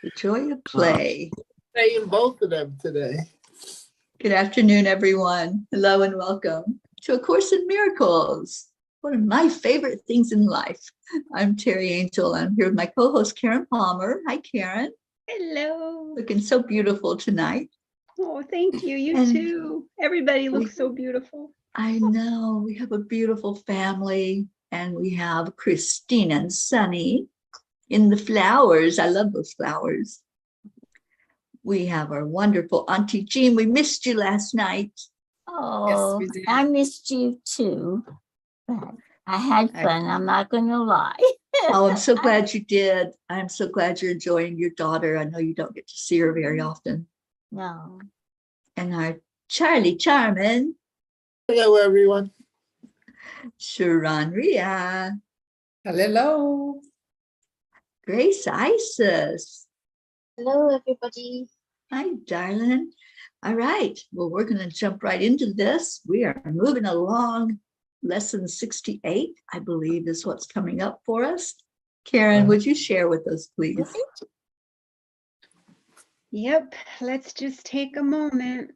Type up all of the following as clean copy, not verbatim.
The joy of play. Saying both of them today. Good afternoon, everyone. Hello and welcome to A Course in Miracles, one of my favorite things in life. I'm Teri Angel. I'm here with my co-host, Karen Palmer. Hi, Karen. Hello. Looking so beautiful tonight. Oh, thank you. You too. Everybody looks so beautiful. I know. We have a beautiful family, and we have Christine and Sunny in the flowers. I love those flowers. We have our wonderful Auntie Jean. We missed you last night. Oh, yes, I missed you too. But I had fun. I'm not going to lie. Oh, I'm so glad you did. I'm so glad you're enjoying your daughter. I know you don't get to see her very often. No. And our Charlie Charmin. Hello, everyone. Sharon Ria. Hello. Grace Isis. Hello, everybody. Hi, darling. All right. Well, we're going to jump right into this. We are moving along. Lesson 68, I believe, is what's coming up for us. Karen, would you share with us, please? Yep. Let's just take a moment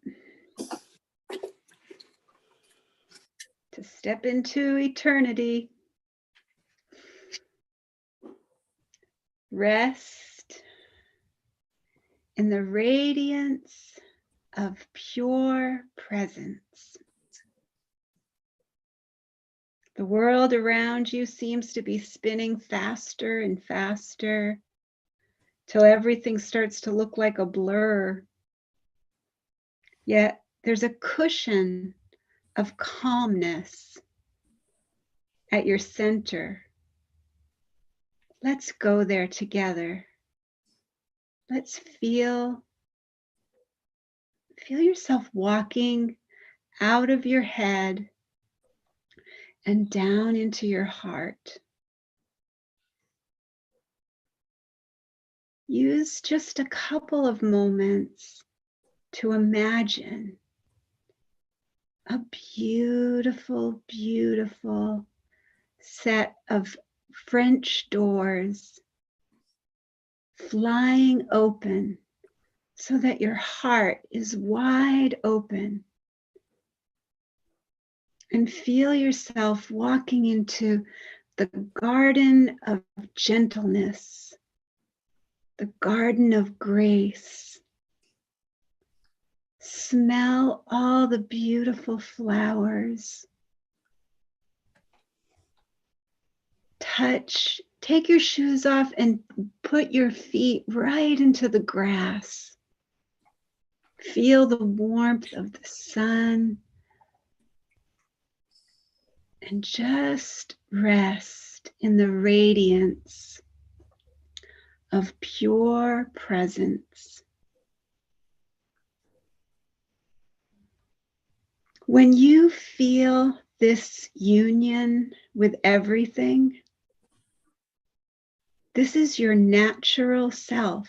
to step into eternity. Rest in the radiance of pure presence. The world around you seems to be spinning faster and faster till everything starts to look like a blur. Yet there's a cushion of calmness at your center. Let's go there together. Let's feel yourself walking out of your head and down into your heart. Use just a couple of moments to imagine a beautiful, beautiful set of French doors flying open so that your heart is wide open. And feel yourself walking into the garden of gentleness, the garden of grace. Smell all the beautiful flowers. Touch, take your shoes off and put your feet right into the grass. Feel the warmth of the sun. And just rest in the radiance of pure presence. When you feel this union with everything, this is your natural self.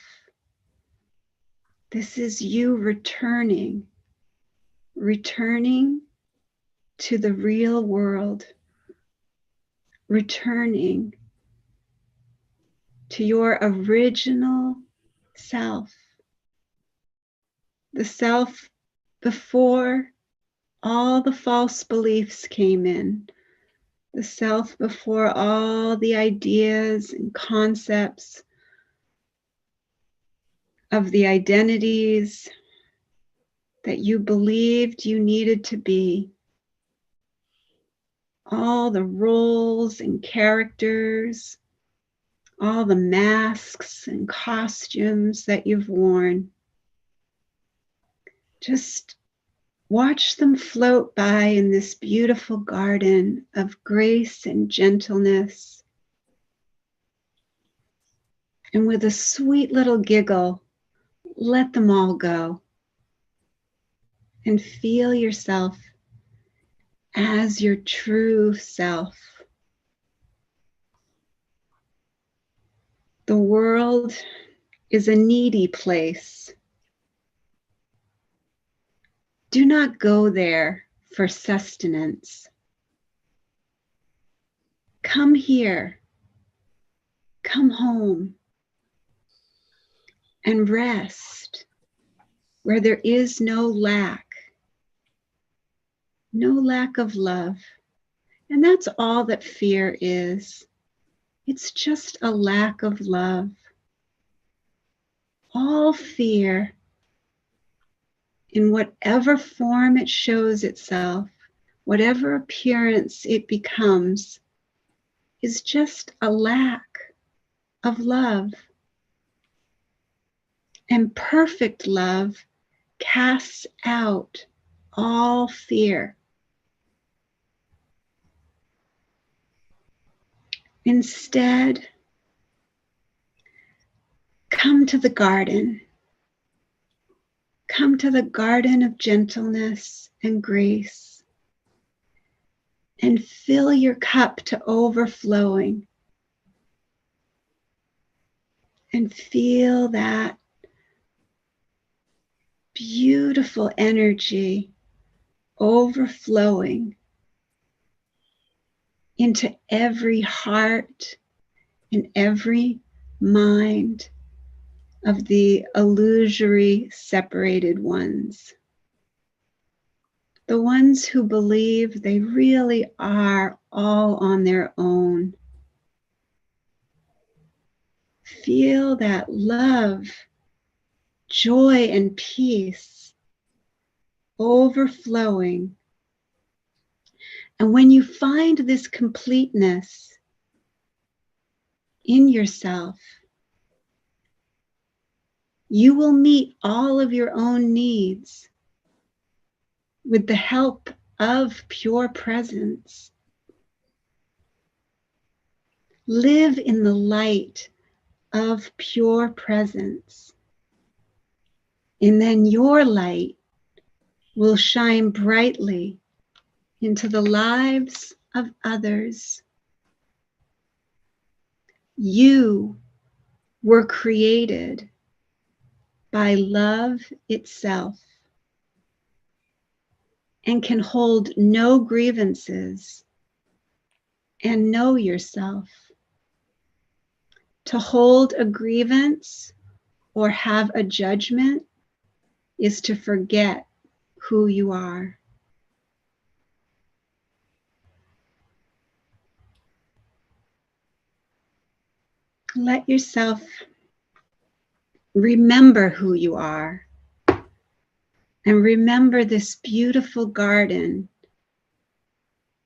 This is you returning to the real world, returning to your original self, the self before all the false beliefs came in, the self before all the ideas and concepts of the identities that you believed you needed to be. All the roles and characters, all the masks and costumes that you've worn. Just watch them float by in this beautiful garden of grace and gentleness. And with a sweet little giggle, let them all go. And feel yourself as your true self. The world is a needy place. Do not go there for sustenance. Come here. Come home. and rest where there is no lack of love. And that's all that fear is. It's just a lack of love. All fear, in whatever form it shows itself, whatever appearance it becomes, is just a lack of love. And perfect love casts out all fear. Instead, come to the garden. Come to the garden of gentleness and grace and fill your cup to overflowing and feel that beautiful energy overflowing into every heart and every mind of the illusory separated ones. The ones who believe they really are all on their own. Feel that love, joy, and peace overflowing. And when you find this completeness in yourself, you will meet all of your own needs with the help of pure presence. Live in the light of pure presence. And then your light will shine brightly into the lives of others. You were created by love itself and can hold no grievances and know yourself. To hold a grievance or have a judgment is to forget who you are. Let yourself remember who you are and remember this beautiful garden,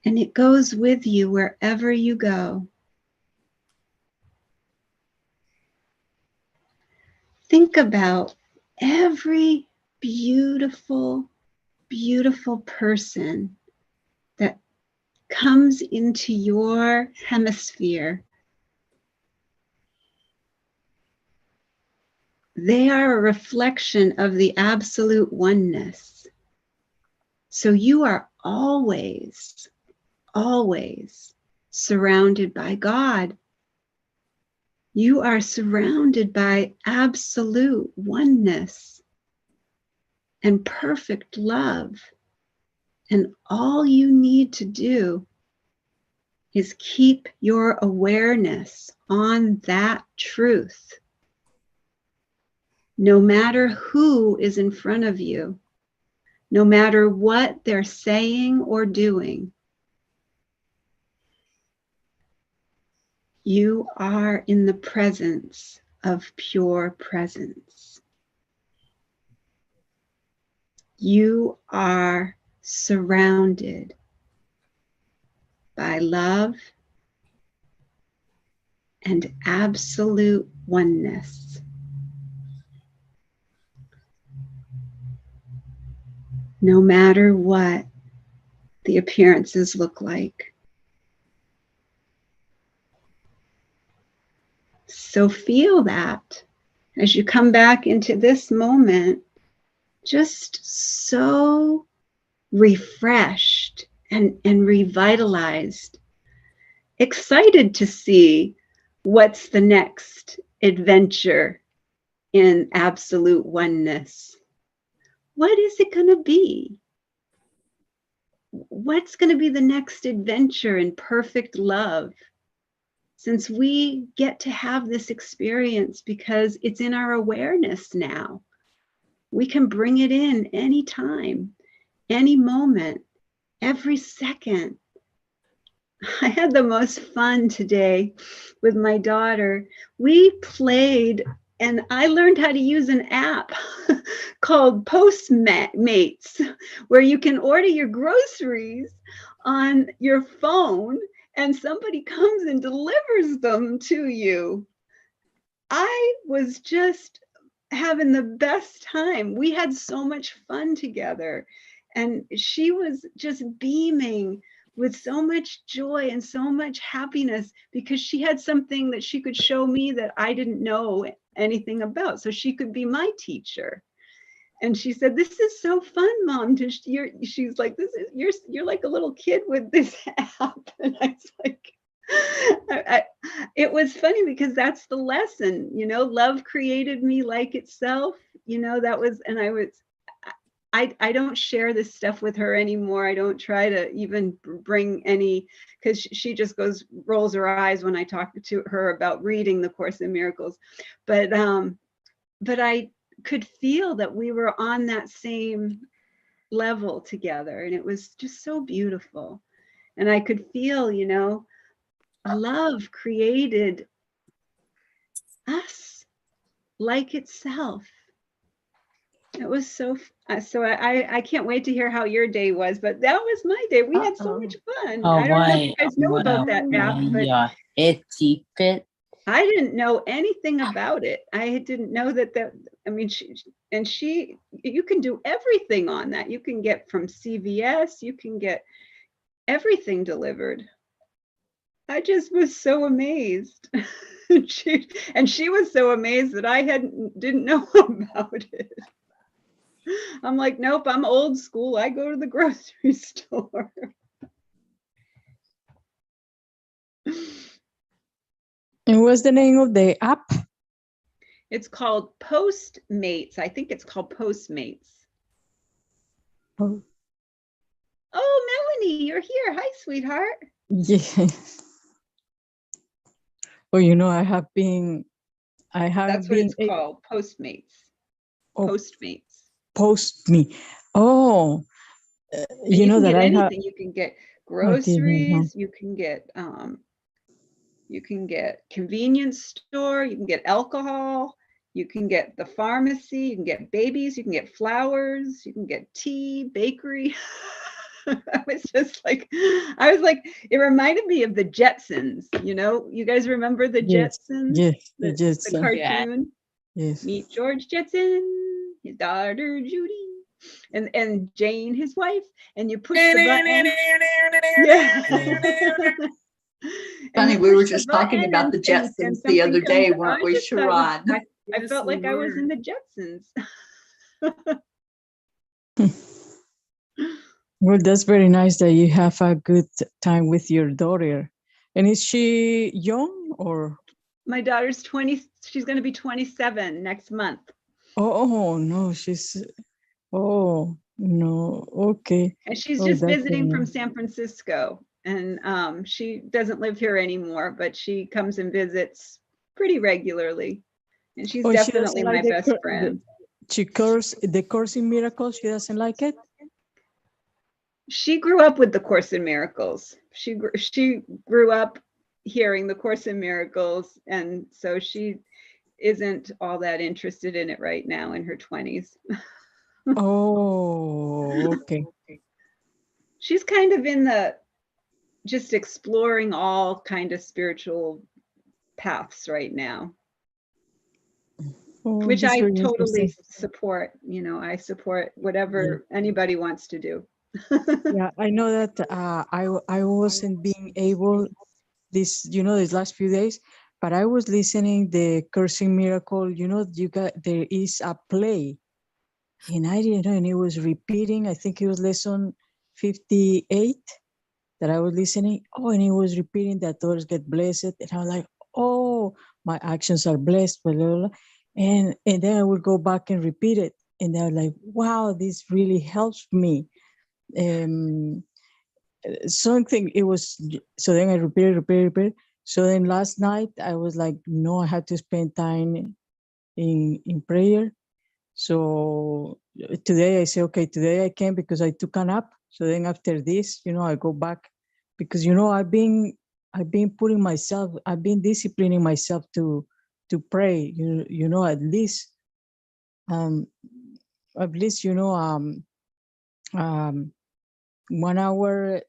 and it goes with you wherever you go. Think about every beautiful, beautiful person that comes into your hemisphere. They are a reflection of the absolute oneness. So you are always, always surrounded by God. You are surrounded by absolute oneness and perfect love. And all you need to do is keep your awareness on that truth. No matter who is in front of you, no matter what they're saying or doing, you are in the presence of pure presence. You are surrounded by love and absolute oneness. No matter what the appearances look like. So feel that as you come back into this moment, just so refreshed and revitalized, excited to see what's the next adventure in absolute oneness. What is it going to be? What's going to be the next adventure in perfect love? since we get to have this experience because it's in our awareness now. We can bring it in anytime, any moment, every second. I had the most fun today with my daughter. We played, and I learned how to use an app called Postmates, where you can order your groceries on your phone and somebody comes and delivers them to you. I was just having the best time. We had so much fun together, and she was just beaming with so much joy and so much happiness because she had something that she could show me that I didn't know anything about. So she could be my teacher. And she said, "This is so fun, Mom." She's like, you're like a little kid with this app. And I was like, it was funny because that's the lesson, love created me like itself. That was, and I don't share this stuff with her anymore. I don't try to even bring any, because she just rolls her eyes when I talk to her about reading the Course in Miracles. But I could feel that we were on that same level together, and it was just so beautiful. And I could feel, love created us like itself. It was so I can't wait to hear how your day was, but that was my day. We had so much fun. I don't know if you guys know about that app, but I didn't know anything about it. I didn't know that you can do everything on that. You can get from CVS, you can get everything delivered. I just was so amazed. and she was so amazed that I didn't know about it. I'm like, nope, I'm old school. I go to the grocery store. And what's the name of the app? It's called Postmates. I think it's called Postmates. Oh, Melanie, you're here. Hi, sweetheart. yeah. Well, I have been. That's what it's called, Postmates. Oh, Postmates. Postme. Oh, you know that get I have. anything. You can get groceries. You can get convenience store. You can get alcohol. You can get the pharmacy. You can get babies. You can get flowers. You can get tea, bakery. I was like, it reminded me of the Jetsons. You guys remember the Jetsons? Yes, the Jetson. cartoon. Yes. Meet George Jetson, his daughter Judy, and Jane, his wife, and you push the button. Yeah. Funny, we were just talking about the Jetsons the other day, weren't we, Sharon? I felt like I was in the Jetsons. Well, that's very nice that you have a good time with your daughter. And is she young or? My daughter's 20. She's going to be 27 next month. Oh, no, oh, no, okay. And she's just visiting from San Francisco. And she doesn't live here anymore, but she comes and visits pretty regularly. And she's definitely my best friend. The Course in Miracles, she doesn't like it? She grew up with the Course in Miracles. She grew up hearing the Course in Miracles, and so she isn't all that interested in it right now in her 20s. Oh, okay. She's kind of in just exploring all kind of spiritual paths right now, which I totally support. I support whatever anybody wants to do. Yeah, I know that I wasn't being able these last few days, but I was listening the Course in Miracle. There is a play, and I didn't know, and it was repeating. I think it was lesson 58 that I was listening. Oh, and it was repeating that others get blessed, and I was like, oh, my actions are blessed, blah, blah, blah. And then I would go back and repeat it, and I was like, wow, this really helps me. Something it was, so then I repeated. So then last night I was like, no, I had to spend time in prayer. So today I say, okay, today I can because I took a nap. So then after this, I go back because, I've been putting myself, I've been disciplining myself to pray, at least, um, 1 hour,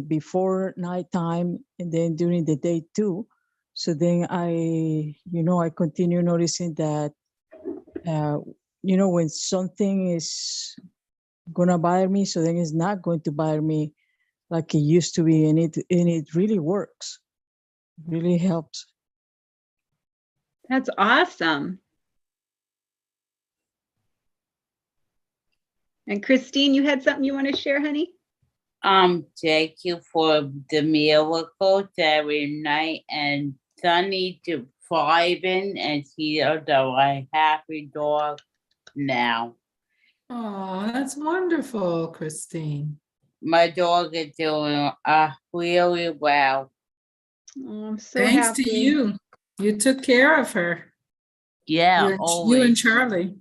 before nighttime and then during the day too. So then I continue noticing that, when something is gonna bother me, so then it's not going to bother me like it used to be, and it really works, really helps. That's awesome. And Christine, you had something you want to share, honey? Thank you for the miracle every night and Sunny to thriving and she is a happy dog now. Oh, that's wonderful, Christine. My dog is doing really well. Oh, I'm so Thanks happy. to you. You took care of her. Yeah, You and always. Charlie.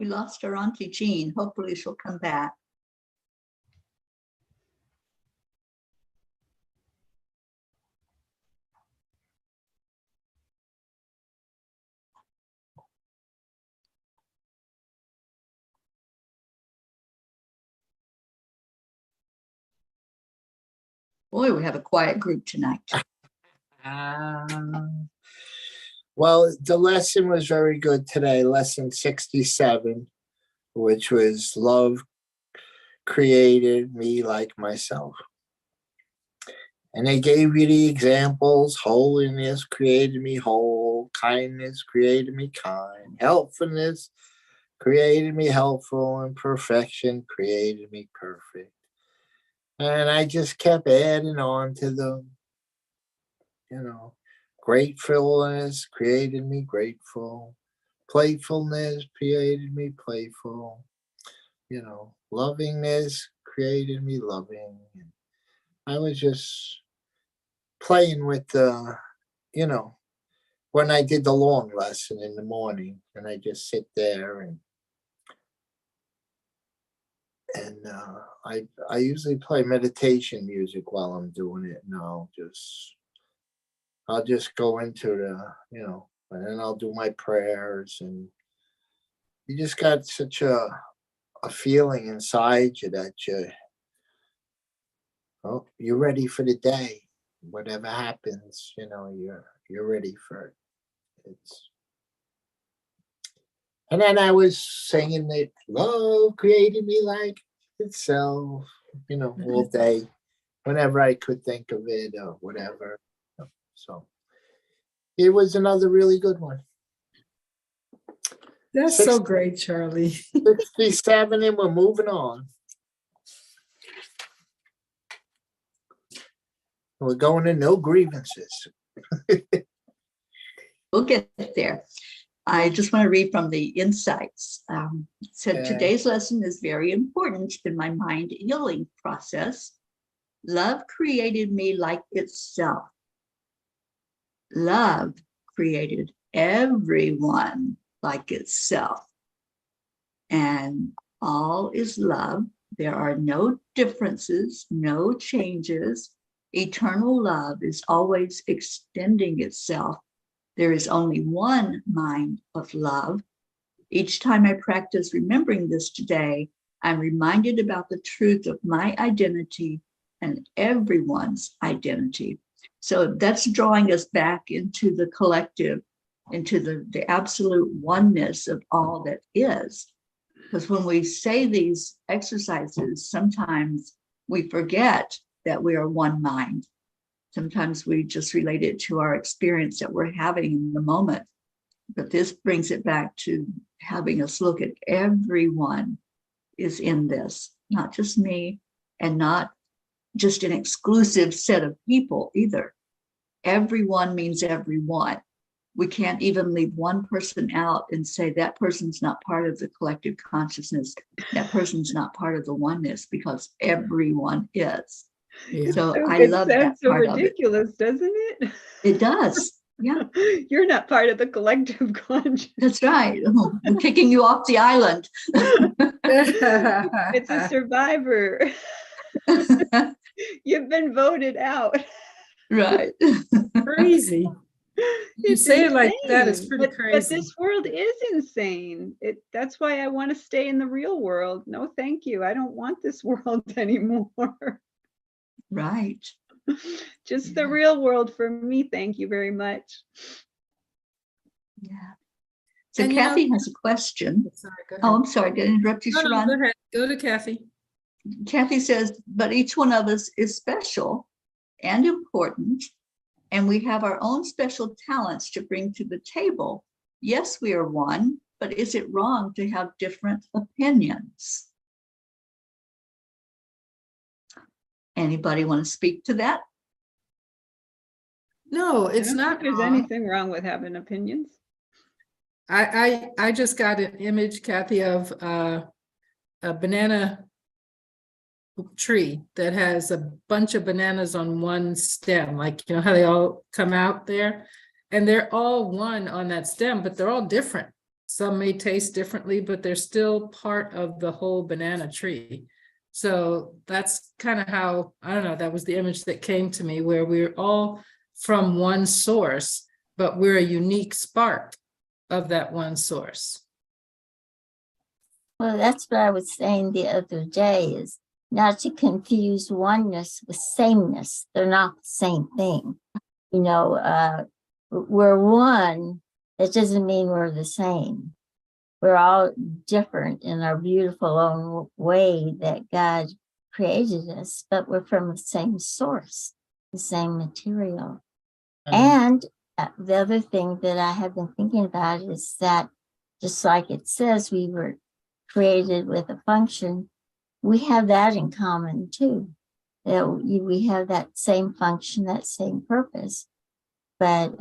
We lost our Auntie Jean. Hopefully she'll come back. Boy, we have a quiet group tonight. Well, the lesson was very good today, lesson 67, which was love created me like myself. And they gave you the examples. Holiness created me whole. Kindness created me kind. Helpfulness created me helpful. And perfection created me perfect. And I just kept adding on to them. Gratefulness created me grateful. Playfulness created me playful. Lovingness created me loving. I was just playing with when I did the long lesson in the morning, and I just sit there and I usually play meditation music while I'm doing it, and I'll just go into the, and then I'll do my prayers, and you just got such a feeling inside you that you're ready for the day. Whatever happens, you're ready for it. And then I was singing that love created me like itself, all day, whenever I could think of it or whatever. So it was another really good one. That's so great, Charlie. 67, and we're moving on. We're going to no grievances. We'll get there. I just want to read from the insights. It said, today's lesson is very important in my mind healing process. Love created me like itself. Love created everyone like itself. And all is love. There are no differences, no changes. Eternal love is always extending itself. There is only one mind of love. Each time I practice remembering this today, I'm reminded about the truth of my identity and everyone's identity. So that's drawing us back into the collective, into the absolute oneness of all that is. Because when we say these exercises, sometimes we forget that we are one mind. Sometimes we just relate it to our experience that we're having in the moment. But this brings it back to having us look at everyone is in this, not just me, and not just an exclusive set of people either. Everyone means everyone. We can't even leave one person out and say that person's not part of the collective consciousness. That person's not part of the oneness, because everyone is. Yeah. So So I it love that sounds so part of it. ridiculous, doesn't it? It does. Yeah, You're not part of the collective conscious. that's right. We're kicking you off the island. It's a survivor. You've been voted out. Right. Crazy. You It's say it like that, it's insane. pretty But crazy. this world is insane. That's why I want to stay in the real world. No, thank you. I don't want this world anymore. Right. Just the Yeah. real world for me. Thank you very much. Yeah. So And Kathy has a question. Sorry, go Oh, ahead. I'm sorry. Did I interrupt you, No, Sharon? go ahead. Go to Kathy. Kathy says, but each one of us is special and important, and we have our own special talents to bring to the table. Yes, we are one, but is it wrong to have different opinions? Anybody want to speak to that? No, I it's don't not think there's wrong. anything wrong with having opinions. I just got an image, Kathy, of a banana tree that has a bunch of bananas on one stem, like, you know how they all come out there, and they're all one on that stem, but they're all different. Some may taste differently, but they're still part of the whole banana tree. So that's kind of how, I don't know, that was the image that came to me, where we're all from one source, but we're a unique spark of that one source. Well, that's what I was saying the other day, is not to confuse oneness with sameness. They're not the same thing. You know, we're one. That doesn't mean we're the same. We're all different in our beautiful own way that God created us, but we're from the same source, the same material. And the other thing that I have been thinking about is that, just like it says, we were created with a function, we have that in common too. That we have that same function, that same purpose. But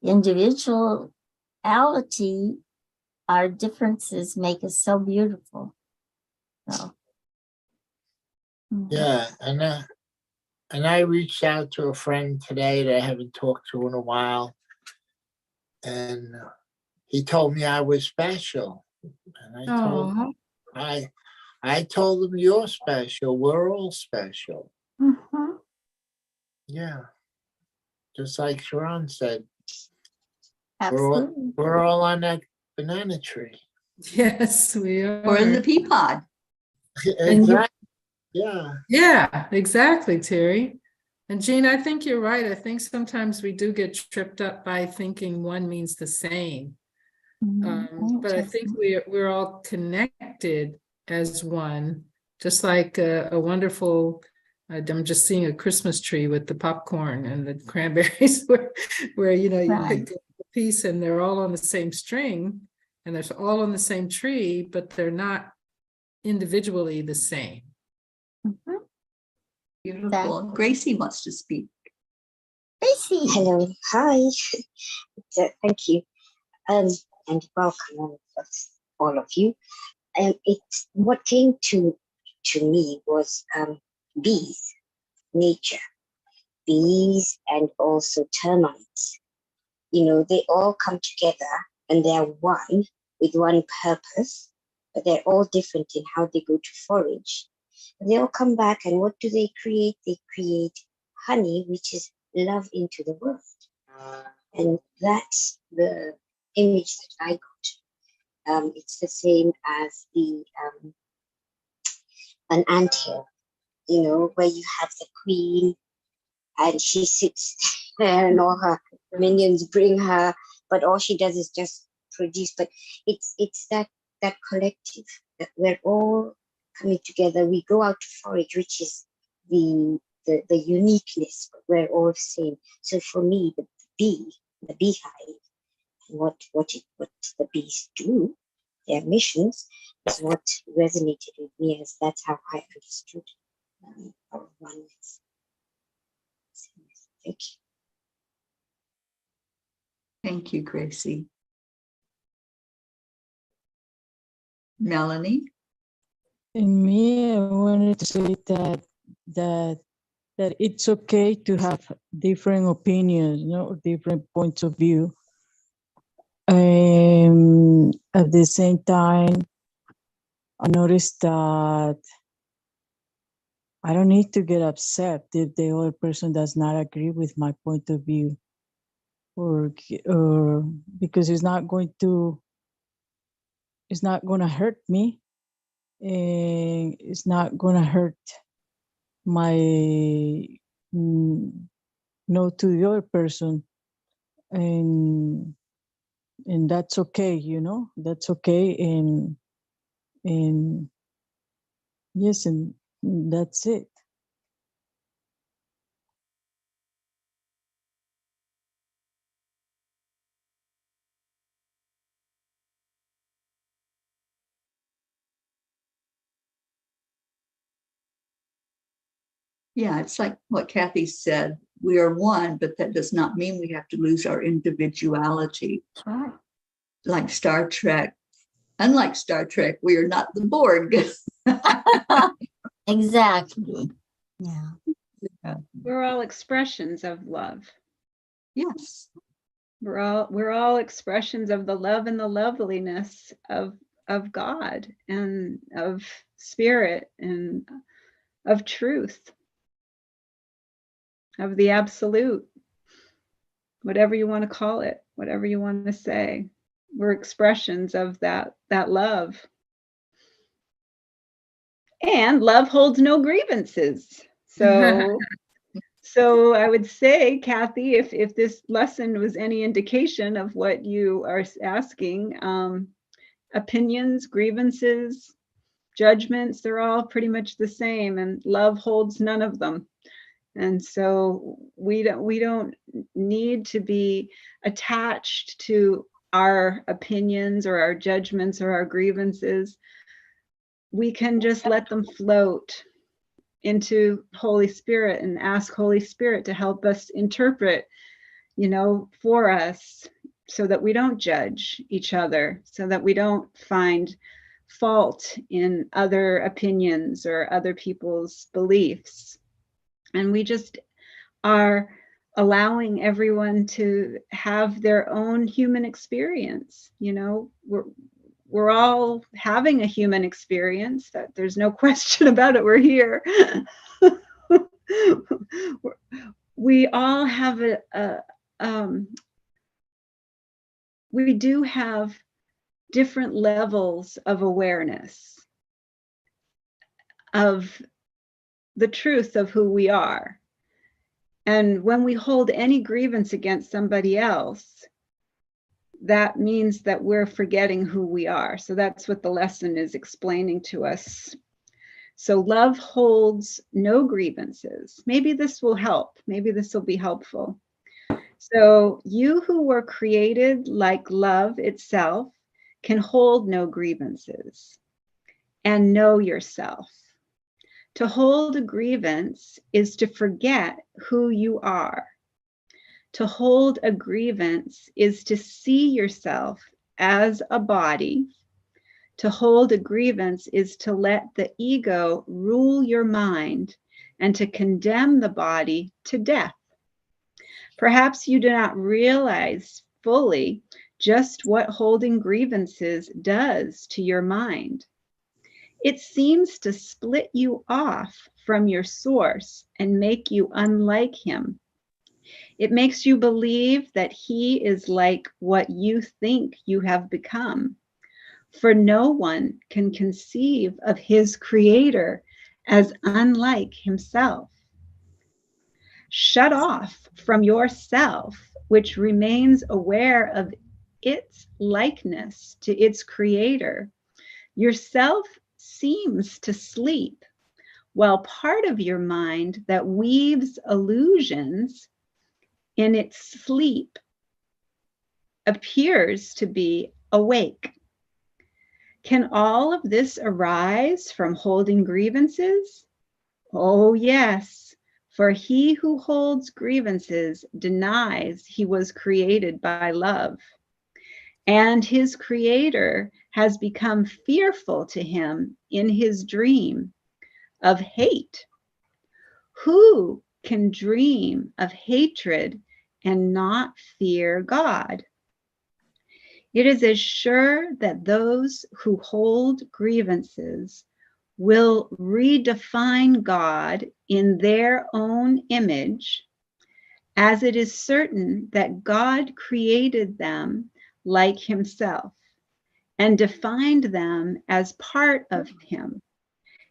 individuality, our differences make us so beautiful. So, Yeah, and I reached out to a friend today that I haven't talked to in a while, and he told me I was special, and I told him you're special. We're all special. mhm. Yeah, just like Sharon said, Absolutely. we're all on that banana tree. Yes, we are. Or in the pea pod? Exactly. Yeah. Yeah, exactly, Terry. And Jean, I think you're right. I think sometimes we do get tripped up by thinking one means the same. But I think we're all connected as one, just like a wonderful, I'm just seeing a Christmas tree with the popcorn and the cranberries where you know, you Right. pick a piece and they're all on the same string and they're all on the same tree, but they're not individually the same. Mhm. Beautiful. Gracie wants to speak. Gracie. Hello, hi. Thank you, and welcome all of you. It's what came to me was bees, nature, bees, and also termites. You know, they all come together and they're one with one purpose, but they're all different in how they go to forage. They all come back, and what do they create? They create honey, which is love into the world. And that's the image that I got. It's the same as an anthill, you know, where you have the queen and she sits there and all her minions bring her, but all she does is just produce. But it's that collective that we're all coming together. We go out to forage, which is the uniqueness, but we're all the same. So for me, the beehive, what the bees do, their missions, is what resonated with me, as that's how I understood our oneness. Thank you. Thank you, Gracie. Melanie? In me, I wanted to say that that it's okay to have different opinions, different points of view. At the same time, I noticed that I don't need to get upset if the other person does not agree with my point of view, or because it's not going to hurt me, and it's not going to hurt my no to the other person, and that's okay, that's okay, and yes, and that's it. Yeah, it's like what Kathy said. We are one, but that does not mean we have to lose our individuality. Right. Like Star Trek. Unlike Star Trek, we are not the Borg. Exactly. Yeah. We're all expressions of love. Yes. We're all expressions of the love and the loveliness of God and of spirit and of truth, of the absolute, whatever you want to call it, whatever you want to say. We're expressions of that love. And love holds no grievances. So I would say, Kathy, if this lesson was any indication of what you are asking, opinions, grievances, judgments, they're all pretty much the same, and love holds none of them. And so we don't need to be attached to our opinions or our judgments or our grievances. We can just let them float into Holy Spirit and ask Holy Spirit to help us interpret, for us, so that we don't judge each other, so that we don't find fault in other opinions or other people's beliefs. And we just are allowing everyone to have their own human experience. We're all having a human experience. That there's no question about it. We're here. We all have we do have different levels of awareness of the truth of who we are. And when we hold any grievance against somebody else, that means that we're forgetting who we are. So that's what the lesson is explaining to us. So love holds no grievances. Maybe this will help. Maybe this will be helpful. So you who were created like love itself can hold no grievances and know yourself. To hold a grievance is to forget who you are. To hold a grievance is to see yourself as a body. To hold a grievance is to let the ego rule your mind and to condemn the body to death. Perhaps you do not realize fully just what holding grievances does to your mind. It seems to split you off from your source and make you unlike him. It makes you believe that he is like what you think you have become. For no one can conceive of his creator as unlike himself. Shut off from yourself, which remains aware of its likeness to its creator. Yourself seems to sleep, while part of your mind that weaves illusions in its sleep appears to be awake. Can all of this arise from holding grievances? Oh, yes, for he who holds grievances denies he was created by love, and his creator has become fearful to him in his dream of hate. Who can dream of hatred and not fear God? It is as sure that those who hold grievances will redefine God in their own image, as it is certain that God created them like himself and defined them as part of him.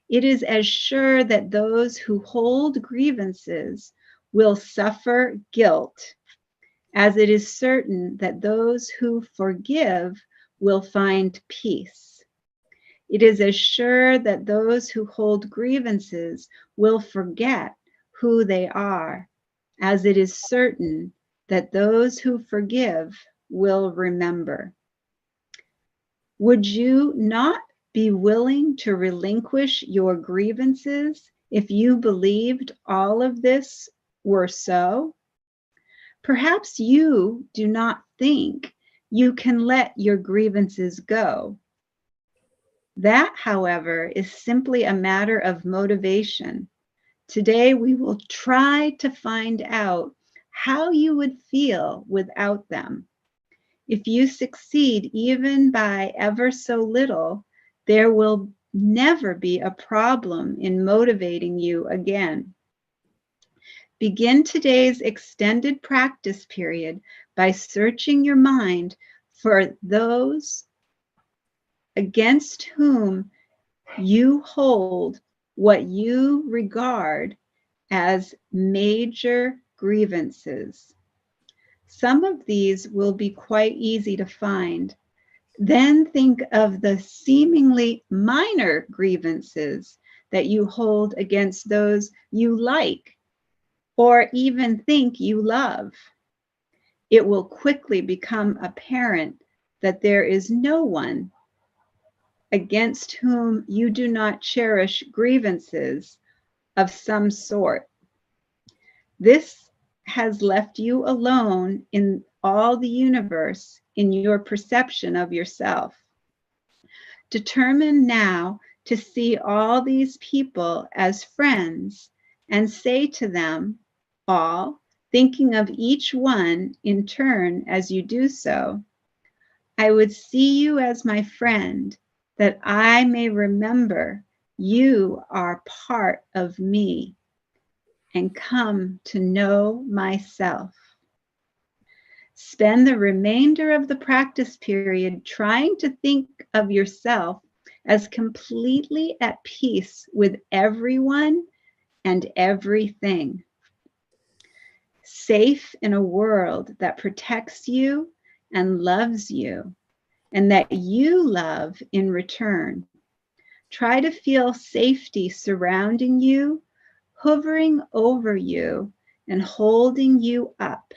It is as sure that those who hold grievances will suffer guilt, as it is certain that those who forgive will find peace. It is as sure that those who hold grievances will forget who they are, as it is certain that those who forgive will remember. Would you not be willing to relinquish your grievances if you believed all of this were so? Perhaps you do not think you can let your grievances go. That, however, is simply a matter of motivation. Today, we will try to find out how you would feel without them. If you succeed even by ever so little, there will never be a problem in motivating you again. Begin today's extended practice period by searching your mind for those against whom you hold what you regard as major grievances. Some of these will be quite easy to find. Then think of the seemingly minor grievances that you hold against those you like or even think you love. It will quickly become apparent that there is no one against whom you do not cherish grievances of some sort. This has left you alone in all the universe in your perception of yourself. Determine now to see all these people as friends and say to them all, thinking of each one in turn as you do so, I would see you as my friend, that I may remember you are part of me and come to know myself. Spend the remainder of the practice period trying to think of yourself as completely at peace with everyone and everything. Safe in a world that protects you and loves you, and that you love in return. Try to feel safety surrounding you, hovering over you, and holding you up.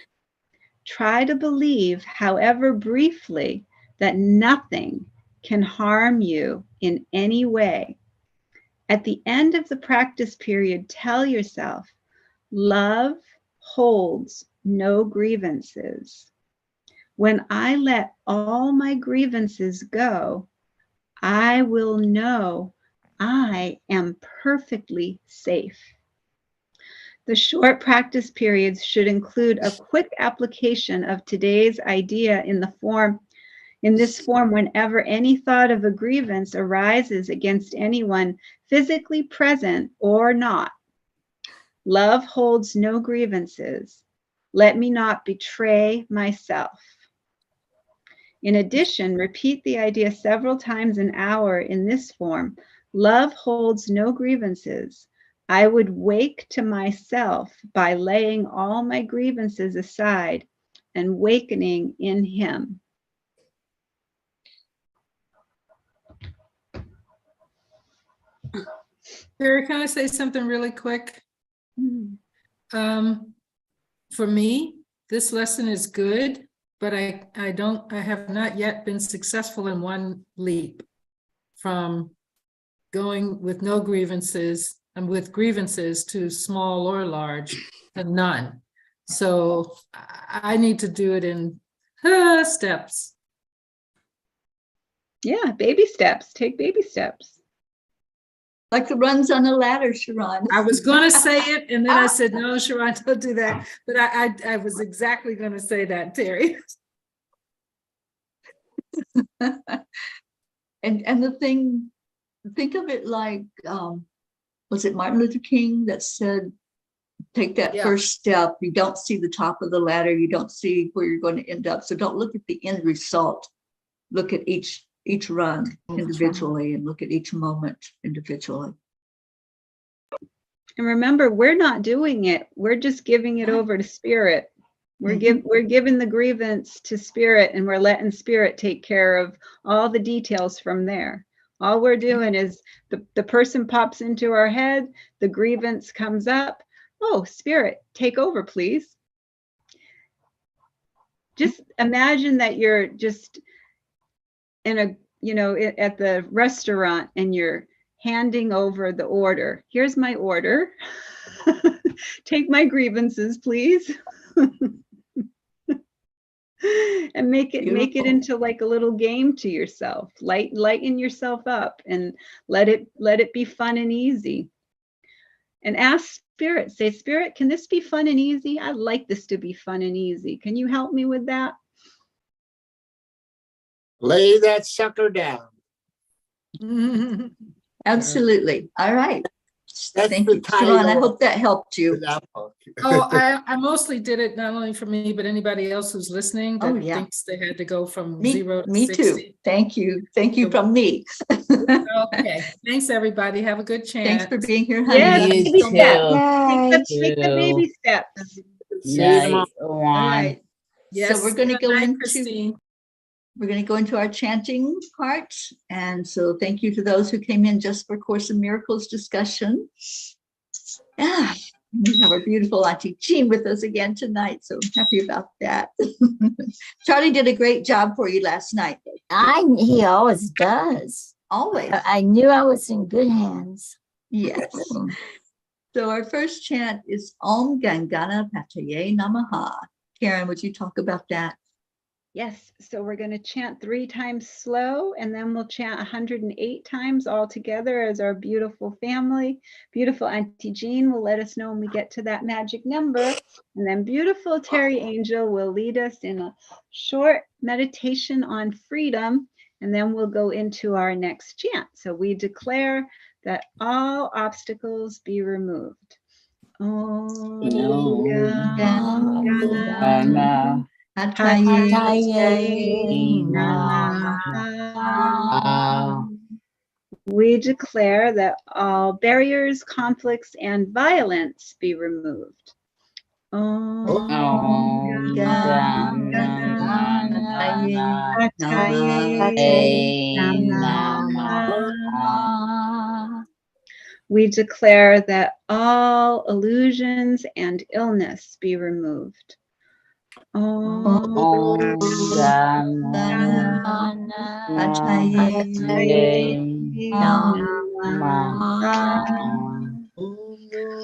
Try to believe, however briefly, that nothing can harm you in any way. At the end of the practice period, tell yourself, love holds no grievances. When I let all my grievances go, I will know I am perfectly safe. The short practice periods should include a quick application of today's idea in this form whenever any thought of a grievance arises against anyone physically present or not. Love holds no grievances. Let me not betray myself. In addition, repeat the idea several times an hour in this form. Love holds no grievances. I would wake to myself by laying all my grievances aside and wakening in him. Teri, can I say something really quick? For me, this lesson is good, but I have not yet been successful in one leap from going with no grievances and with grievances to small or large to none. So I need to do it in steps. Yeah, baby steps. Take baby steps. Like the runs on a ladder, Sharon. I was going to say it, and then I said, no, Sharon, don't do that. But I was exactly going to say that, Teri. And the thing, think of it like, was it Martin Luther King that said, take that first step. You don't see the top of the ladder. You don't see where you're going to end up. So don't look at the end result. Look at each run individually and look at each moment individually. And remember, we're not doing it. We're just giving it over to spirit. We're giving the grievance to spirit, and we're letting spirit take care of all the details from there. All we're doing is the person pops into our head, the grievance comes up. Oh, spirit, take over, please. Just imagine that you're just in a, at the restaurant and you're handing over the order. Here's my order. Take my grievances, please. And make it into like a little game to yourself. Lighten yourself up and let it be fun and easy. And ask spirit, say, spirit, can this be fun and easy? I'd like this to be fun and easy. Can you help me with that? Lay that sucker down. Absolutely. All right. That's Thank the you, Sharon. I title hope that helped for you. that book. Oh, I mostly did it not only for me, but anybody else who's listening that yeah. thinks they had to go from Me, 0 to me 60. too. Thank you. Thank you from me. Okay. Thanks, everybody. Have a good chance. Thanks for being here, honey. Yes, Love You you so much. too. take the baby steps. See you tomorrow. All Night, right. Yes. So we're going to Good go night, into Christine. We're going to go into our chanting part. And so thank you to those who came in just for Course in Miracles discussion. Yeah, we have our beautiful Auntie Jean with us again tonight. So I'm happy about that. Charlie did a great job for you last night. He always does. Always. I knew I was in good hands. Yes. So our first chant is Om Gam Ganapataye Namaha. Karen, would you talk about that? Yes, so we're going to chant 3 times slow, and then we'll chant 108 times all together as our beautiful family. Beautiful Auntie Jean will let us know when we get to that magic number. And then beautiful Teri Angel will lead us in a short meditation on freedom, and then we'll go into our next chant. So we declare that all obstacles be removed. Om Gam Ganapataye Namaha. We declare that all barriers, conflicts, and violence be removed. Om Gam Ganapataye Namaha. We declare that all illusions and illness be removed. Om Ganapataye Namaha. Om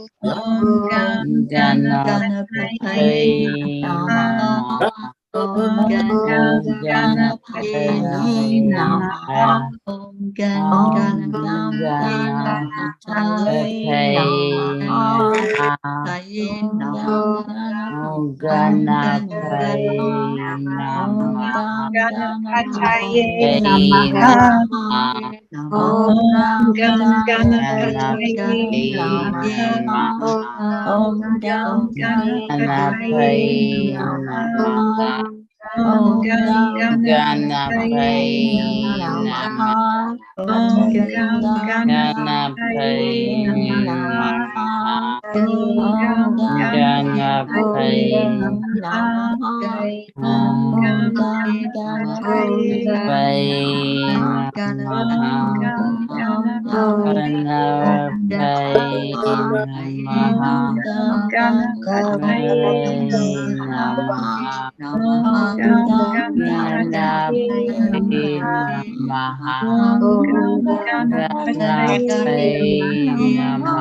Ganapataye Namaha. Om Ganapataye Namaha. Om Ganapataye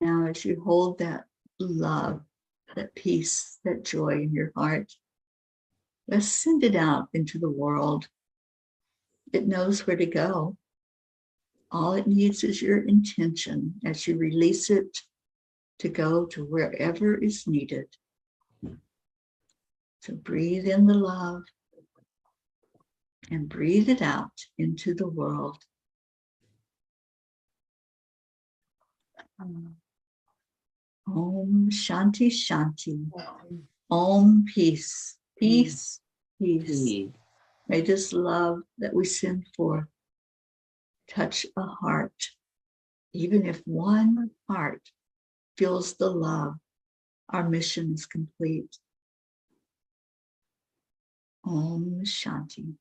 Now, as you hold that love, that peace, that joy in your heart, let's send it out into the world. It knows where to go. All it needs is your intention as you release it to go to wherever is needed. So breathe in the love and breathe it out into the world. Om Shanti Shanti. Om peace. Peace. Peace. May this love that we send forth touch a heart. Even if one heart feels the love, our mission is complete. Om Shanti.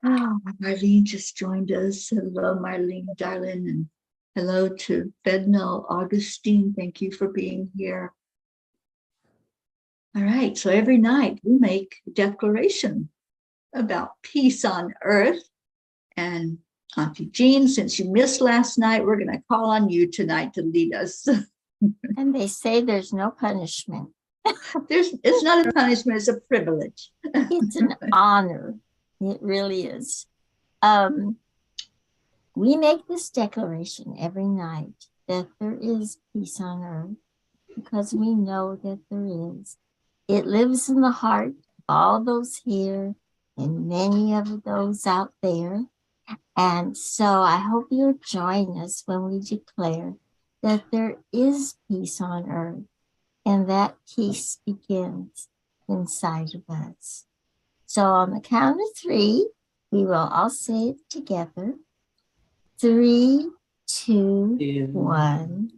Oh, Marlene just joined us. Hello, Marlene, darling, and hello to Fednell Augustine. Thank you for being here. All right, so every night we make a declaration about peace on earth. And Auntie Jean, since you missed last night, we're going to call on you tonight to lead us. And they say there's no punishment. It's not a punishment, it's a privilege. It's an honor. It really is. We make this declaration every night that there is peace on earth because we know that there is. It lives in the heart of all those here and many of those out there. And so I hope you'll join us when we declare that there is peace on earth and that peace begins inside of us. So on the count of 3, we will all say it together. 3, 2, 1.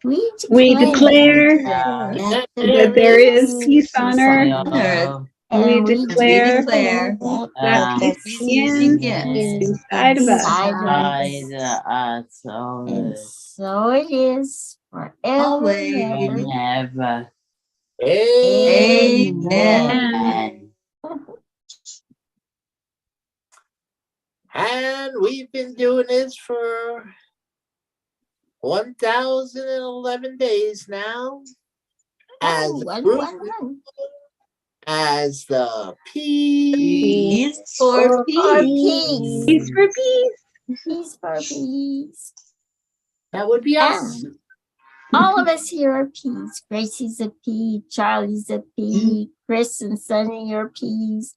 We declare that that there is peace on earth. And We declare that that peace peace begins inside of us. And so it is forever Always. and ever. Amen. And we've been doing this for 1,011 days now. As a group, as the peace for peace. Peace for peace. Peace for peace. That would be us. And all of us here are peas. Gracie's a pea, Charlie's a pea, Chris and Sonny are peas,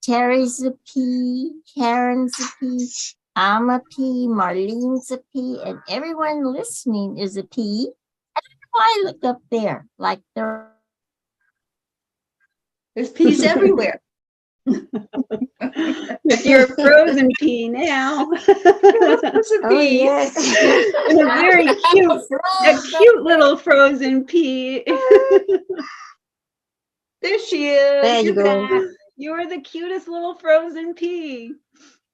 Teri's a pea, Karen's a pea, I'm a pea, Marlene's a pea, and everyone listening is a pea. I look up there like there's peas everywhere. But you're a frozen pea now. Oh, yes. And a very cute little frozen pea. There she is. There you go. You're the cutest little frozen pea.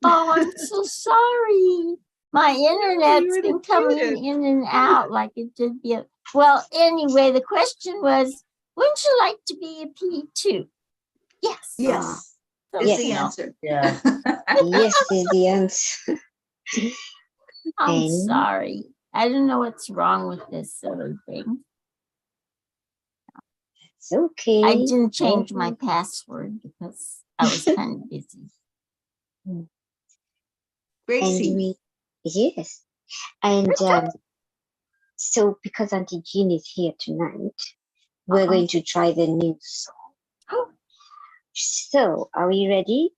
oh, I'm so sorry. My internet's been coming in and out like it did the. Well, anyway, the question was, wouldn't you like to be a pea too? Yes. Yes. So, Is Yes. the answer. Yeah. Yes is the answer. I'm And- sorry. I don't know what's wrong with this silly thing. It's okay. I didn't change my password because I was kind of busy. Gracie. Yes. And so because Auntie Jean is here tonight, we're going to try the new song. So, are we ready?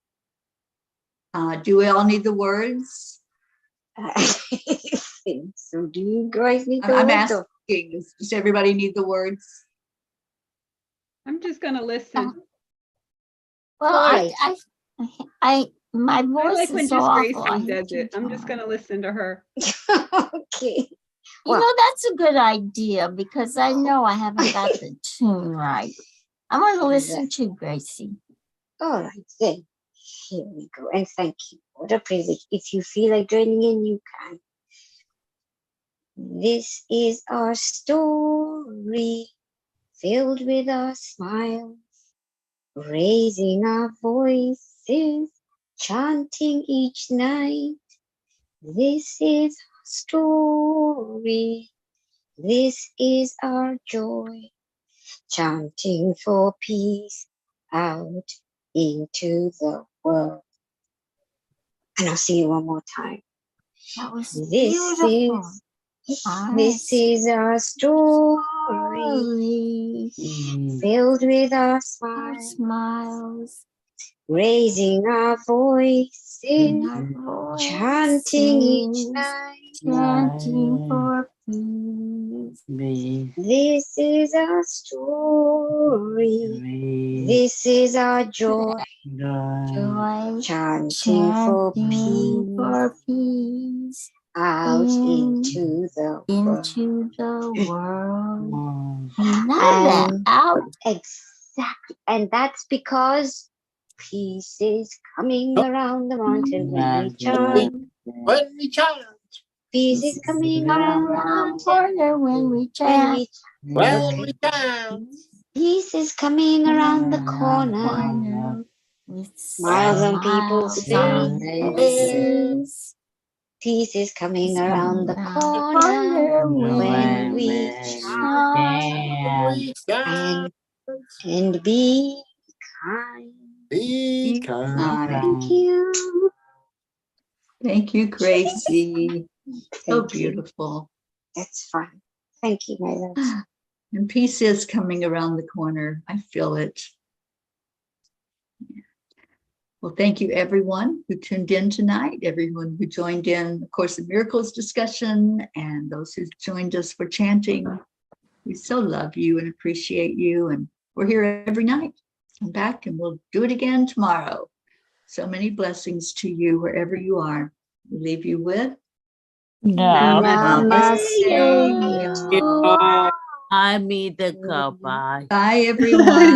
Do we all need the words? I think so. Do you guys need the I'm words? asking, does everybody need the words? I'm just going to listen. Well, All right. my I voice like when is so just awful. I Gracie hate does it. I'm just to going to listen to her. Okay. You know, that's a good idea because I know I haven't got the tune right. I'm going to listen to Gracie. All right, then. Here we go. And thank you. What a privilege. If you feel like joining in, you can. This is our story, filled with our smiles, raising our voices, chanting each night. This is our story. This is our joy. Chanting for peace out into the world. And I'll see you one more time. That was This beautiful. This is our story, filled with our Our smiles, smiles, raising our voices, our voices, chanting each night. chanting for peace. This is our story. This is our joy, Joy, chanting for chanting peace for peace out into the world. into the world. I love that. And Out. exactly, and that's because peace is coming around the mountain when we chant. When we chant. Peace is coming around the Around the mountain corner when we when chant. we When we chant. Peace is coming around the corner. Corner with Smiles on people's smiles on faces. Peace is coming around the corner Corner when we When chant. we chant. And be kind. Be kind. Thank you. Thank you, Gracie. So Thank you. beautiful. That's fun. Thank you, my loves. And peace is coming around the corner. I feel it. Well, thank you, everyone who tuned in tonight, everyone who joined in the Course in Miracles discussion, and those who joined us for chanting. We so love you and appreciate you. And we're here every night. Come back and we'll do it again tomorrow. So many blessings to you wherever you are. We leave you with Namaste. I meet the goodbye. Bye, everyone.